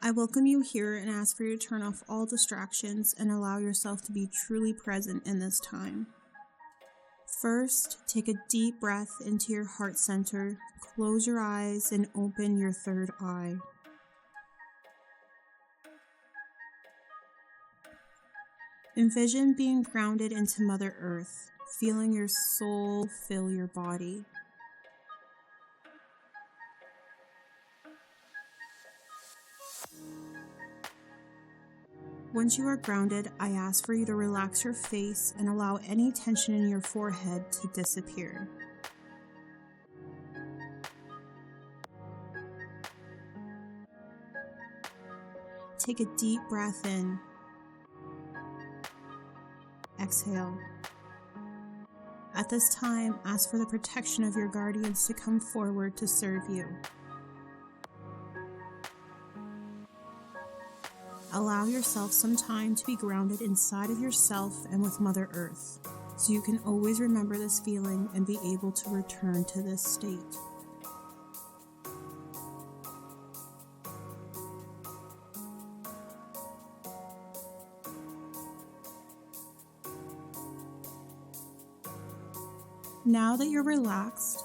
I welcome you here and ask for you to turn off all distractions and allow yourself to be truly present in this time. First, take a deep breath into your heart center, close your eyes, and open your third eye. Envision being grounded into Mother Earth, feeling your soul fill your body. Once you are grounded, I ask for you to relax your face and allow any tension in your forehead to disappear. Take a deep breath in. Exhale. At this time, ask for the protection of your guardians to come forward to serve you. Allow yourself some time to be grounded inside of yourself and with Mother Earth, so you can always remember this feeling and be able to return to this state. Now that you're relaxed,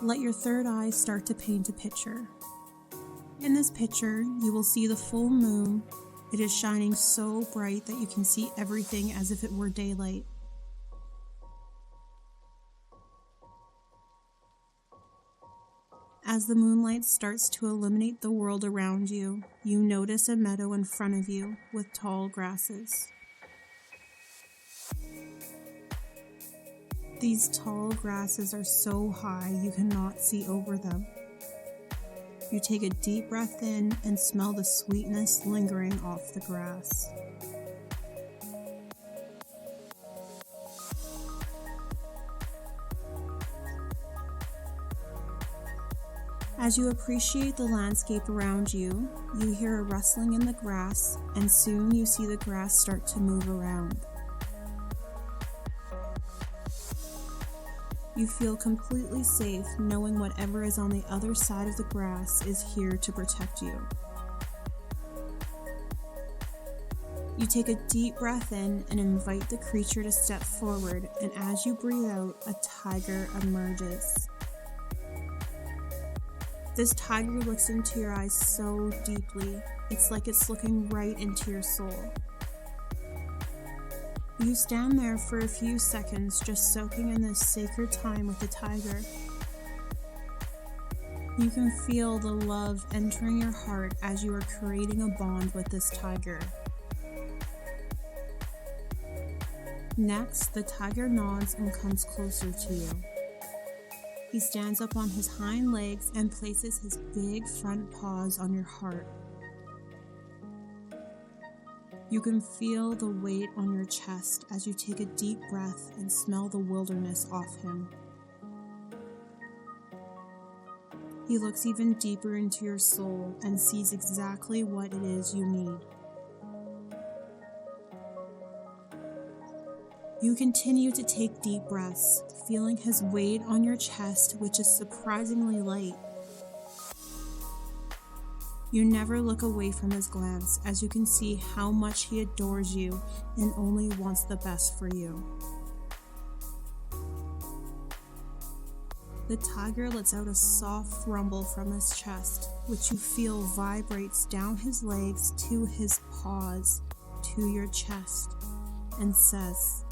let your third eye start to paint a picture. In this picture, you will see the full moon. It is shining so bright that you can see everything as if it were daylight. As the moonlight starts to illuminate the world around you, you notice a meadow in front of you with tall grasses. These tall grasses are so high you cannot see over them. You take a deep breath in and smell the sweetness lingering off the grass. As you appreciate the landscape around you, you hear a rustling in the grass, and soon you see the grass start to move around. You feel completely safe knowing whatever is on the other side of the grass is here to protect you. You take a deep breath in and invite the creature to step forward, and as you breathe out, a tiger emerges. This tiger looks into your eyes so deeply, it's like it's looking right into your soul. You stand there for a few seconds just soaking in this sacred time with the tiger. You can feel the love entering your heart as you are creating a bond with this tiger. Next, the tiger nods and comes closer to you. He stands up on his hind legs and places his big front paws on your heart. You can feel the weight on your chest as you take a deep breath and smell the wilderness off him. He looks even deeper into your soul and sees exactly what it is you need. You continue to take deep breaths, feeling his weight on your chest, which is surprisingly light. You never look away from his glance, as you can see how much he adores you and only wants the best for you. The tiger lets out a soft rumble from his chest, which you feel vibrates down his legs to his paws, to your chest, and says,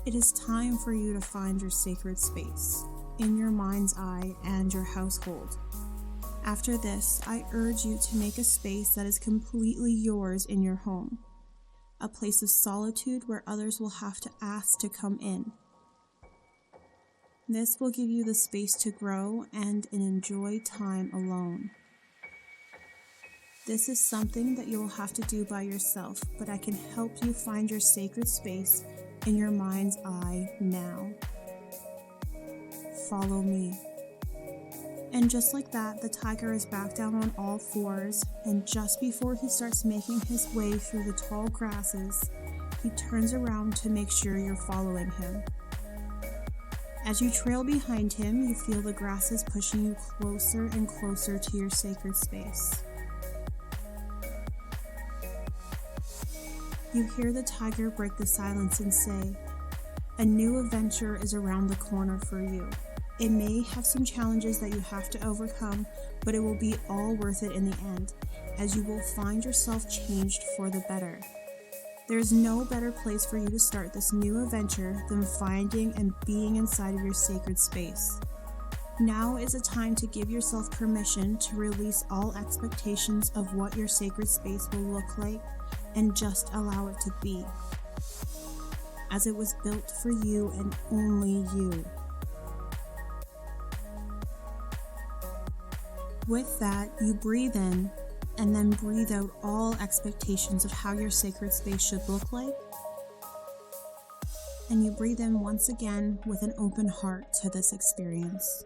"It is time for you to find your sacred space, in your mind's eye and your household. After this, I urge you to make a space that is completely yours in your home, a place of solitude where others will have to ask to come in. This will give you the space to grow and enjoy time alone. This is something that you will have to do by yourself, but I can help you find your sacred space in your mind's eye now. Follow me." And just like that, the tiger is back down on all fours, and just before he starts making his way through the tall grasses, he turns around to make sure you're following him. As you trail behind him, you feel the grasses pushing you closer and closer to your sacred space. You hear the tiger break the silence and say, "A new adventure is around the corner for you. It may have some challenges that you have to overcome, but it will be all worth it in the end, as you will find yourself changed for the better." There is no better place for you to start this new adventure than finding and being inside of your sacred space. Now is a time to give yourself permission to release all expectations of what your sacred space will look like and just allow it to be, as it was built for you and only you. With that, you breathe in and then breathe out all expectations of how your sacred space should look like. And you breathe in once again with an open heart to this experience.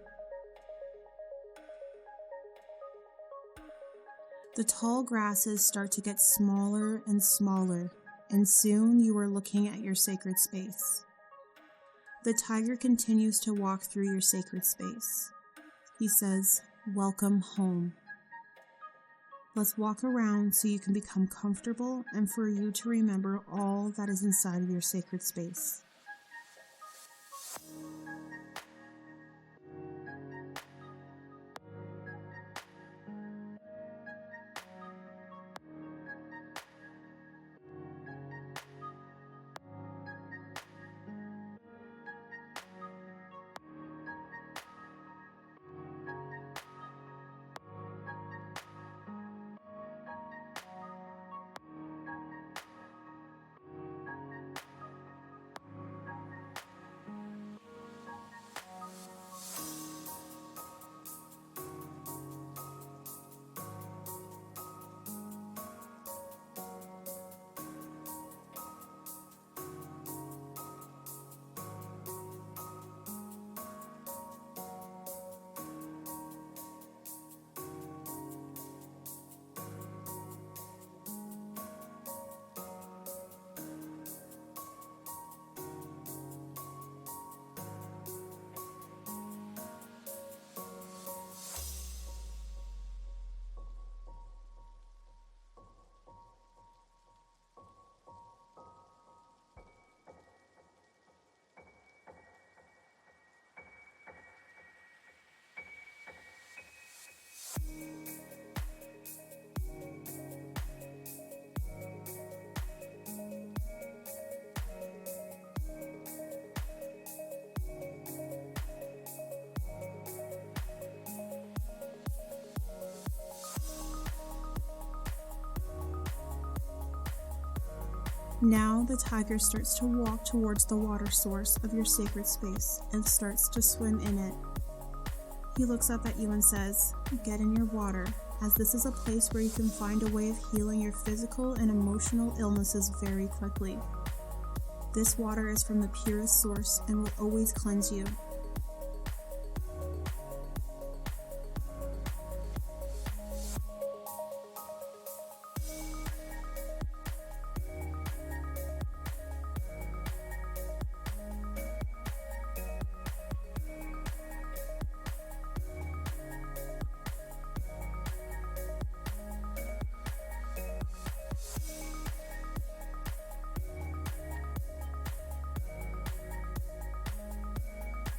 The tall grasses start to get smaller and smaller, and soon you are looking at your sacred space. The tiger continues to walk through your sacred space. He says, "Welcome home." Let's walk around so you can become comfortable and for you to remember all that is inside of your sacred space. Now the tiger starts to walk towards the water source of your sacred space and starts to swim in it. He looks up at you and says, "Get in your water, as this is a place where you can find a way of healing your physical and emotional illnesses very quickly. This water is from the purest source and will always cleanse you."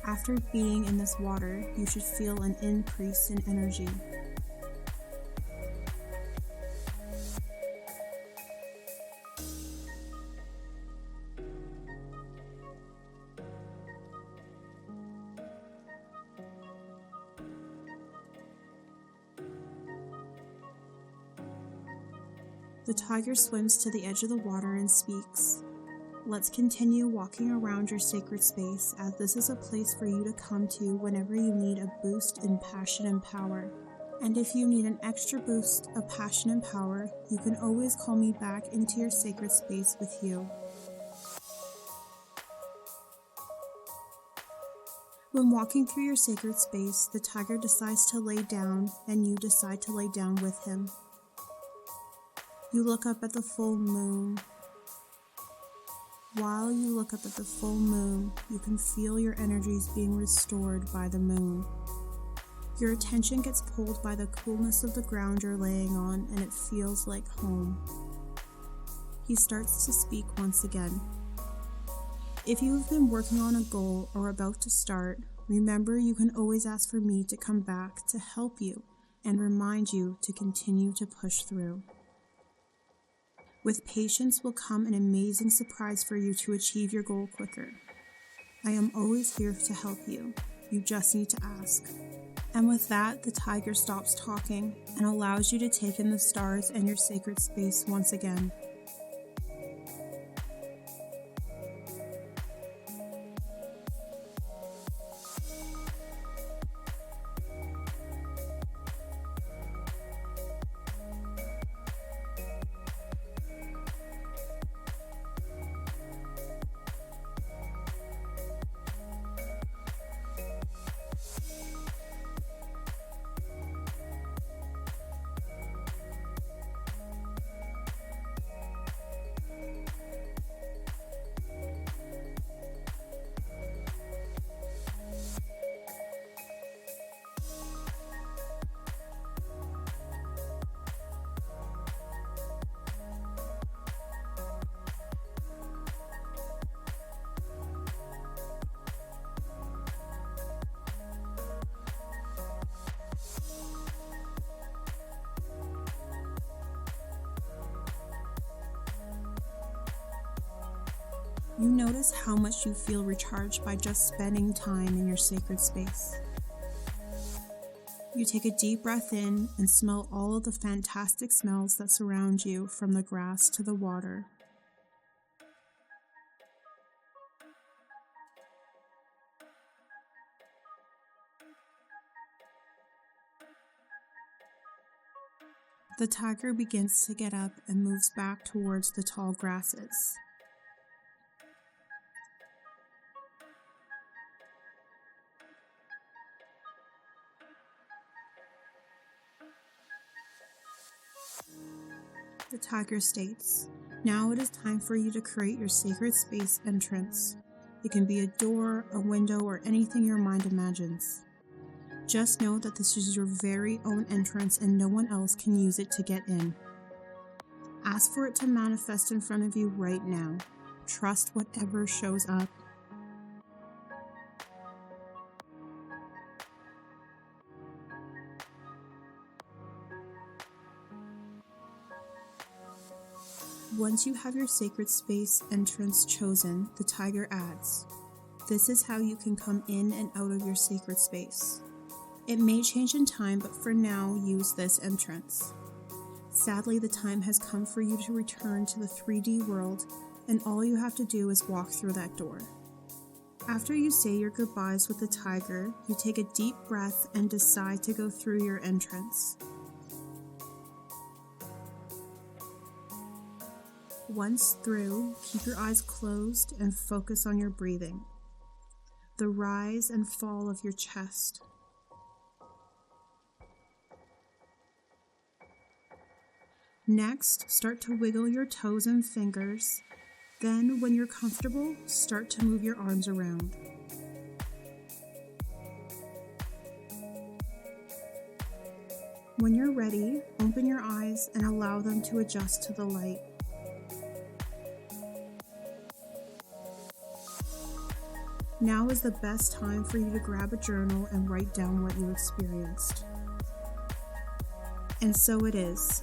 After being in this water, you should feel an increase in energy. The tiger swims to the edge of the water and speaks. Let's continue walking around your sacred space, as this is a place for you to come to whenever you need a boost in passion and power. And if you need an extra boost of passion and power, you can always call me back into your sacred space with you. When walking through your sacred space, the tiger decides to lay down, and you decide to lay down with him. You look up at the full moon. While you look up at the full moon, you can feel your energies being restored by the moon. Your attention gets pulled by the coolness of the ground you're laying on, and it feels like home. he starts to speak once again. If you have been working on a goal or about to start, remember you can always ask for me to come back to help you and remind you to continue to push through. With patience will come an amazing surprise for you to achieve your goal quicker. I am always here to help you. You just need to ask. And with that, the tiger stops talking and allows you to take in the stars and your sacred space once again. You notice how much you feel recharged by just spending time in your sacred space. You take a deep breath in and smell all of the fantastic smells that surround you, from the grass to the water. The tiger begins to get up and moves back towards the tall grasses. The tiger states, "Now it is time for you to create your sacred space entrance. It can be a door, a window, or anything your mind imagines. Just know that this is your very own entrance and no one else can use it to get in. Ask for it to manifest in front of you right now. Trust whatever shows up." Once you have your sacred space entrance chosen, the tiger adds, "This is how you can come in and out of your sacred space. It may change in time, but for now, use this entrance. Sadly, the time has come for you to return to the 3D world, and all you have to do is walk through that door." After you say your goodbyes with the tiger, you take a deep breath and decide to go through your entrance. Once through, keep your eyes closed and focus on your breathing, the rise and fall of your chest. Next, start to wiggle your toes and fingers. Then, when you're comfortable, start to move your arms around. When you're ready, open your eyes and allow them to adjust to the light. Now is the best time for you to grab a journal and write down what you experienced. And so it is.